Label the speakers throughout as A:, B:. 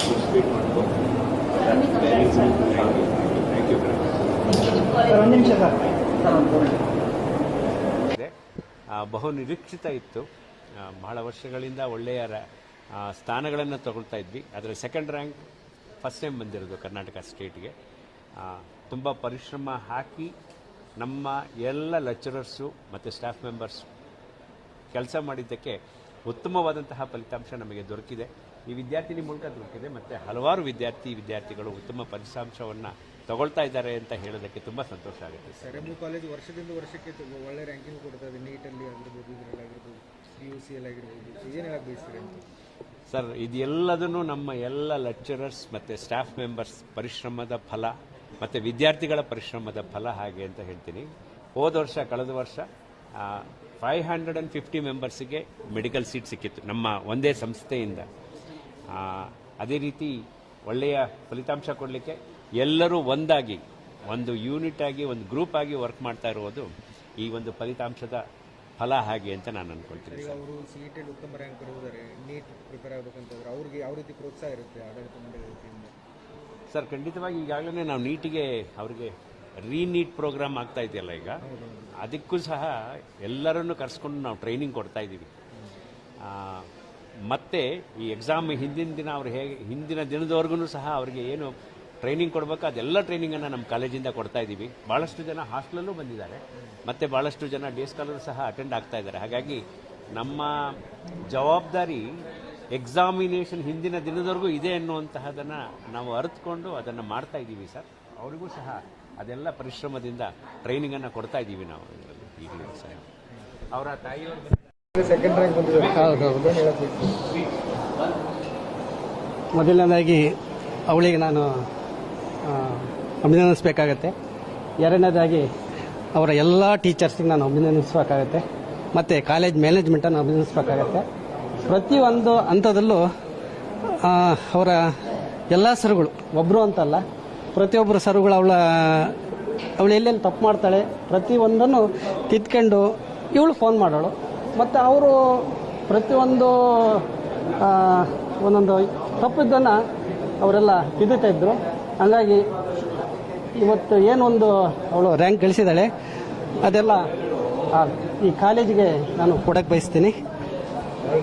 A: Participate ಮಾಡ್ಬೋದು. Thank you.
B: ಒಂದು ನಿಮಿಷ ಸರ್.
A: ಬಹು ನಿರೀಕ್ಷಿತ ಇತ್ತು. ಬಹಳ ವರ್ಷಗಳಿಂದ ಒಳ್ಳೆಯ ಸ್ಥಾನಗಳನ್ನು ತಗೊಳ್ತಾ ಇದ್ವಿ. ಅದರ ಸೆಕೆಂಡ್ ರ್ಯಾಂಕ್ ಫಸ್ಟ್ ಟೈಮ್ ಬಂದಿರೋದು ಕರ್ನಾಟಕ ಸ್ಟೇಟ್ಗೆ. ತುಂಬ ಪರಿಶ್ರಮ ಹಾಕಿ ನಮ್ಮ ಎಲ್ಲ ಲೆಕ್ಚರರ್ಸು ಮತ್ತು ಸ್ಟಾಫ್ ಮೆಂಬರ್ಸ್ ಕೆಲಸ ಮಾಡಿದ್ದಕ್ಕೆ ಉತ್ತಮವಾದಂತಹ ಫಲಿತಾಂಶ ನಮಗೆ ದೊರಕಿದೆ. ಈ ವಿದ್ಯಾರ್ಥಿನಿ ಮೂಲಕ ದೊರಕಿದೆ ಮತ್ತು ಹಲವಾರು ವಿದ್ಯಾರ್ಥಿಗಳು ಉತ್ತಮ ಫಲಿತಾಂಶವನ್ನು ತಗೊಳ್ತಾ ಇದ್ದಾರೆ ಅಂತ ಹೇಳೋದಕ್ಕೆ ತುಂಬ ಸಂತೋಷ ಆಗುತ್ತೆ.
B: ಸರ್, ಎಮ್ ಕಾಲೇಜ್ ವರ್ಷದಿಂದ ವರ್ಷಕ್ಕೆ ಒಳ್ಳೆ ರ್ಯಾಂಕಿಂಗ್ ಕೊಡ್ತಾ ಇದೆ. ನೀಟಲ್ಲಿ ಆಗಿರ್ಬೋದು, ಇದರಲ್ಲಾಗಿರ್ಬೋದು, PUCಯಲ್ಲಿ ಆಗಿರ್ಬೋದು. ಏನು ಹೇಳಕ್ಕೆ ಬಯಸ್ತೀರಿ ಅಂತ?
A: ಸರ್, ಇದೆಲ್ಲದನ್ನು ನಮ್ಮ ಎಲ್ಲ ಲೆಕ್ಚರರ್ಸ್ ಮತ್ತು ಸ್ಟಾಫ್ ಮೆಂಬರ್ಸ್ ಪರಿಶ್ರಮದ ಫಲ ಮತ್ತು ವಿದ್ಯಾರ್ಥಿಗಳ ಪರಿಶ್ರಮದ ಫಲ ಹಾಗೆ ಅಂತ ಹೇಳ್ತೀನಿ. ಕಳೆದ ವರ್ಷ 550 ಮೆಂಬರ್ಸಿಗೆ ಮೆಡಿಕಲ್ ಸೀಟ್ ಸಿಕ್ಕಿತ್ತು ನಮ್ಮ ಒಂದೇ ಸಂಸ್ಥೆಯಿಂದ. ಅದೇ ರೀತಿ ಒಳ್ಳೆಯ ಫಲಿತಾಂಶ ಕೊಡಲಿಕ್ಕೆ ಎಲ್ಲರೂ ಒಂದಾಗಿ, ಒಂದು ಯೂನಿಟ್ ಆಗಿ, ಒಂದು ಗ್ರೂಪ್ ಆಗಿ ವರ್ಕ್ ಮಾಡ್ತಾ ಇರುವುದು ಈ ಒಂದು ಫಲಿತಾಂಶದ ಫಲ ಹಾಗೆ ಅಂತ ನಾನು ಅನ್ಕೊಳ್ತೀನಿ.
B: ಅವರು CET ಉತ್ತಮ ರ್ಯಾಂಕ್ ಪಡೆದಿದ್ದಾರೆ, ನೀಟ್ ಪ್ರಿಪೇರ್ ಆಗಬೇಕಂತಂದ್ರೆ ಅವ್ರಿಗೆ ಯಾವ ರೀತಿ ಪ್ರೋತ್ಸಾಹ ಇರುತ್ತೆ ಆಡಳಿತ ಮಂಡಳಿ ವತಿಯಿಂದ?
A: ಸರ್, ಖಂಡಿತವಾಗಿ ಈಗಾಗಲೇ ನಾವು ನೀಟಿಗೆ ಅವರಿಗೆ ರೀನೀಟ್ ಪ್ರೋಗ್ರಾಮ್ ಆಗ್ತಾ ಇದೆಯಲ್ಲ ಈಗ, ಅದಕ್ಕೂ ಸಹ ಎಲ್ಲರನ್ನು ಕರೆಸ್ಕೊಂಡು ನಾವು ಟ್ರೈನಿಂಗ್ ಕೊಡ್ತಾ ಇದ್ದೀವಿ. ಮತ್ತು ಈ ಎಕ್ಸಾಮ್ ಹಿಂದಿನ ದಿನದವರೆಗೂ ಸಹ ಅವರಿಗೆ ಏನು ಟ್ರೈನಿಂಗ್ ಕೊಡಬೇಕು ಅದೆಲ್ಲ ಟ್ರೈನಿಂಗನ್ನು ನಮ್ಮ ಕಾಲೇಜಿಂದ ಕೊಡ್ತಾ ಇದ್ದೀವಿ. ಭಾಳಷ್ಟು ಜನ ಹಾಸ್ಟೆಲಲ್ಲೂ ಬಂದಿದ್ದಾರೆ ಮತ್ತು ಭಾಳಷ್ಟು ಜನ ಡೇ ಸ್ಕಾಲರ್ ಸಹ ಅಟೆಂಡ್ ಆಗ್ತಾ ಇದ್ದಾರೆ. ಹಾಗಾಗಿ ನಮ್ಮ ಜವಾಬ್ದಾರಿ ಎಕ್ಸಾಮಿನೇಷನ್ ಹಿಂದಿನ ದಿನದವರೆಗೂ ಇದೆ ಅನ್ನುವಂತಹದನ್ನು ನಾವು ಅರಿತುಕೊಂಡು ಅದನ್ನು ಮಾಡ್ತಾ ಇದ್ದೀವಿ ಸರ್. ಅವರಿಗೂ ಸಹ ಅದೆಲ್ಲ ಪರಿಶ್ರಮದಿಂದ ಟ್ರೈನಿಂಗನ್ನು ಕೊಡ್ತಾ ಇದ್ದೀವಿ ನಾವು ಈಗಲೂ ಸರ್. ಅವರ ತಾಯಿಯವರು
B: ಸೆಕೆಂಡ್ ರ್ಯಾಂಕ್ ಬಂದಿದ್ದಾರೆ. ಹೌದು. ಮೊದಲನೇದಾಗಿ ಅವಳಿಗೆ ನಾನು ಅಭಿನಂದಿಸಬೇಕಾಗತ್ತೆ. ಎರಡನೇದಾಗಿ ಅವರ ಎಲ್ಲ ಟೀಚರ್ಸಿಗೆ ನಾನು ಅಭಿನಂದಿಸಬೇಕಾಗತ್ತೆ ಮತ್ತು ಕಾಲೇಜ್ ಮ್ಯಾನೇಜ್ಮೆಂಟನ್ನು ಅಭಿನಂದಿಸಬೇಕಾಗತ್ತೆ. ಪ್ರತಿಯೊಂದು ಹಂತದಲ್ಲೂ ಅವರ ಎಲ್ಲ ಸರುಗಳು, ಒಬ್ಬರು ಅಂತಲ್ಲ, ಪ್ರತಿಯೊಬ್ಬರು ಸರುಗಳು ಅವಳು ಎಲ್ಲೆಲ್ಲಿ ತಪ್ಪು ಮಾಡ್ತಾಳೆ ಪ್ರತಿಯೊಂದನ್ನು ತಿದ್ಕೊಂಡು ಇವಳು ಫೋನ್ ಮಾಡೋಳು. ಮತ್ತು ಅವರು ಪ್ರತಿಯೊಂದು ಒಂದೊಂದು ತಪ್ಪಿದ್ದನ್ನು ಅವರೆಲ್ಲ ತಿದ್ದುತ್ತಾ ಇದ್ದರು. ಹಾಗಾಗಿ ಇವತ್ತು ಏನೊಂದು ಅವಳು ರ್ಯಾಂಕ್ ಗಳಿಸಿದ್ದಾಳೆ ಅದೆಲ್ಲ ಈ ಕಾಲೇಜಿಗೆ ನಾನು ಕೊಡಕ್ಕೆ ಬಯಸ್ತೀನಿ.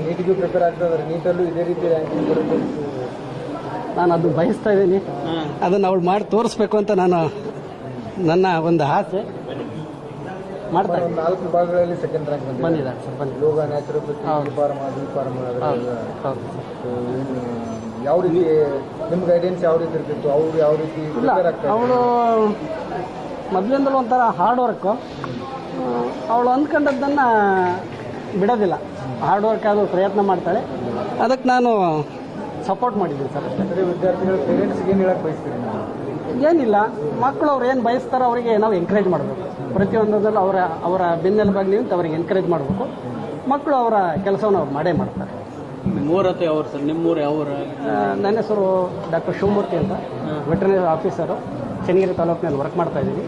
B: ನೀಟಿಗೂ ಪ್ರಿಪೇರ್ ಆಗ್ತದೆ, ನೀಟಲ್ಲೂ ಇದೇ ರೀತಿ ರ್ಯಾಂಕಿಂಗ್ ಬರುತ್ತೆ. ನಾನು ಅದು ಬಯಸ್ತಾ ಇದ್ದೀನಿ. ಅದನ್ನು ಅವಳು ಮಾಡಿ ತೋರಿಸ್ಬೇಕು ಅಂತ ನನ್ನ ಒಂದು ಆಸೆ. ಮಾಡ್ತಾರೆ. 4 ವಿಭಾಗಗಳಲ್ಲಿ ಸೆಕೆಂಡ್ ರ್ಯಾಂಕ್ ಬಂದಿದ್ದಾರೆ ಸರ್. ಯೋಗ, ನ್ಯಾಚುರೋಪತಿ, ಯಾವ ರೀತಿ ನಿಮ್ಮ ಗೈಡೆನ್ಸ್ ಯಾವ ರೀತಿ ಇರ್ತಿತ್ತು? ಅವ್ರು ಯಾವ ರೀತಿ? ಅವಳು ಮೊದಲಿಂದಲೂ ಒಂಥರ ಹಾರ್ಡ್ ವರ್ಕು. ಅವಳು ಅಂದ್ಕೊಂಡದ್ದನ್ನು ಬಿಡೋದಿಲ್ಲ. ಹಾರ್ಡ್ ವರ್ಕ್ ಆದರೂ ಪ್ರಯತ್ನ ಮಾಡ್ತಾಳೆ. ಅದಕ್ಕೆ ನಾನು ಸಪೋರ್ಟ್ ಮಾಡಿದ್ದೀನಿ ಸರ್. ಅಷ್ಟೇ. ವಿದ್ಯಾರ್ಥಿಗಳು ಪೇರೆಂಟ್ಸ್ಗೆ ಏನು ಹೇಳಕ್ಕೆ ಬಯಸ್ತೀರಿ? ಏನಿಲ್ಲ, ಮಕ್ಕಳು ಅವ್ರು ಏನು ಬಯಸ್ತಾರೋ ಅವರಿಗೆ ನಾವು ಎಂಕರೇಜ್ ಮಾಡಬೇಕು. ಪ್ರತಿಯೊಂದರಲ್ಲೂ ಅವರ ಬೆನ್ನೆಲುಬಾಗಿ ನಿಂತು ಅವರಿಗೆ ಎಂಕರೇಜ್ ಮಾಡಬೇಕು. ಮಕ್ಕಳು ಅವರ ಕೆಲಸವನ್ನು ಅವ್ರು ಮಾಡೇ ಮಾಡ್ತಾರೆ.
C: ನಿಮ್ಮೂರತ್ತೆ ಯಾವ ಸರ್? ನಿಮ್ಮೂರು ಯಾವ?
B: ನನ್ನ ಹೆಸರು ಡಾಕ್ಟರ್ ಶಿವಮೂರ್ತಿ ಅಂತ, ವೆಟರ್ನರಿ ಆಫೀಸರು, ಚನ್ನಗಿರಿ ತಾಲೂಕಿನಲ್ಲಿ ವರ್ಕ್ ಮಾಡ್ತಾ ಇದ್ದೀವಿ.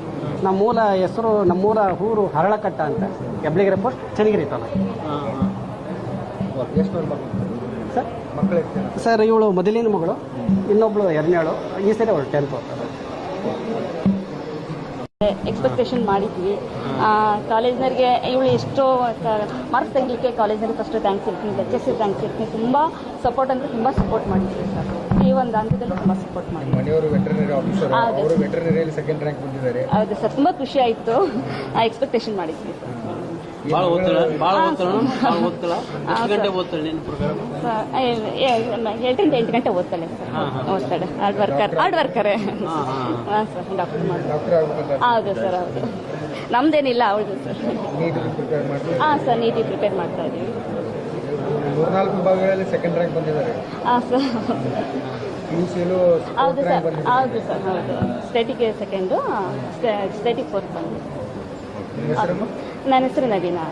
B: ನಮ್ಮೂರ ಊರು ಹರಳಕಟ್ಟ ಅಂತ, Hebligere post, Channagiri taluk. Sir, sir ಇವಳು ಮೊದಲಿನ ಮಗಳು, ಇನ್ನೊಬ್ಳು ಎರಡನೇಳು. ಈ ಸರಿ ಅವಳು 10th ಓದ್ತಾರೆ.
D: ಎಕ್ಸ್ಪೆಕ್ಟೇಷನ್ ಮಾಡಿದ್ವಿ. ಕಾಲೇಜ್ನವ್ರಿಗೆ ಇವಳು ಎಷ್ಟೋ ಮಾರ್ಕ್ಸ್ ತೆಗಿಲಿಕ್ಕೆ ಕಾಲೇಜ್ನಲ್ಲಿ ಫಸ್ಟ್ ಥ್ಯಾಂಕ್ಸ್ ಹೇಳ್ತೀನಿ, ಲೆಕ್ಚರ್ಸಿಗೆ ಥ್ಯಾಂಕ್ಸ್ ಹೇಳ್ತೀನಿ. ತುಂಬ ಸಪೋರ್ಟ್ ಅಂದರೆ ತುಂಬ ಸಪೋರ್ಟ್ ಮಾಡಿದ್ವಿ ಸರ್. ಈ ಒಂದು ಹಂತದಲ್ಲೂ ತುಂಬ ಸಪೋರ್ಟ್ ಮಾಡಿದ್ವಿ. ಹೌದು ಸರ್, ತುಂಬ ಖುಷಿ ಆಯಿತು. ಎಕ್ಸ್ಪೆಕ್ಟೇಷನ್ ಮಾಡಿದ್ವಿ ಸರ್.
C: ಭಾಳ ಓದ್ತಾಳೆ. ಎಷ್ಟು ಗಂಟೆ ಓದ್ತಾಳೆ ನಿನ್ನ ಪ್ರಕಾರ?
D: 7 ಗಂಟೆ ಓದ್ತಾಳೆ ಸರ್. ಓದ್ತಾಳೆ. ಹಾರ್ಡ್ ವರ್ಕರೇ. ಹಾಂ ಸರ್, ಡಾಕ್ಟರ್ ಮಾಡಿ. ಹೌದು ಸರ್, ಹೌದು. ನಮ್ದೇನಿಲ್ಲ, ಅವಳದು ಸರ್. ಹಾಂ ಸರ್, ನೀಟಿಗೆ ಪ್ರಿಪೇರ್ ಮಾಡ್ತಾ ಇದ್ದೀವಿ.
B: 4 ವಿಭಾಗಗಳಲ್ಲಿ ಸೆಕೆಂಡ್ ರ್ಯಾಂಕ್ ಬಂದಿದ್ದಾರೆ.
D: ಹಾಂ ಸರ್. ಹೌದು ಸರ್, ಹೌದು ಸರ್, ಹೌದು. ಸ್ಟೇಟಿಗೆ ಸೆಕೆಂಡು, ಸ್ಟೇಟಿಗೆ 4th ಬಂದು. ನನ್ನ ಹೆಸರು ನವೀನಾ.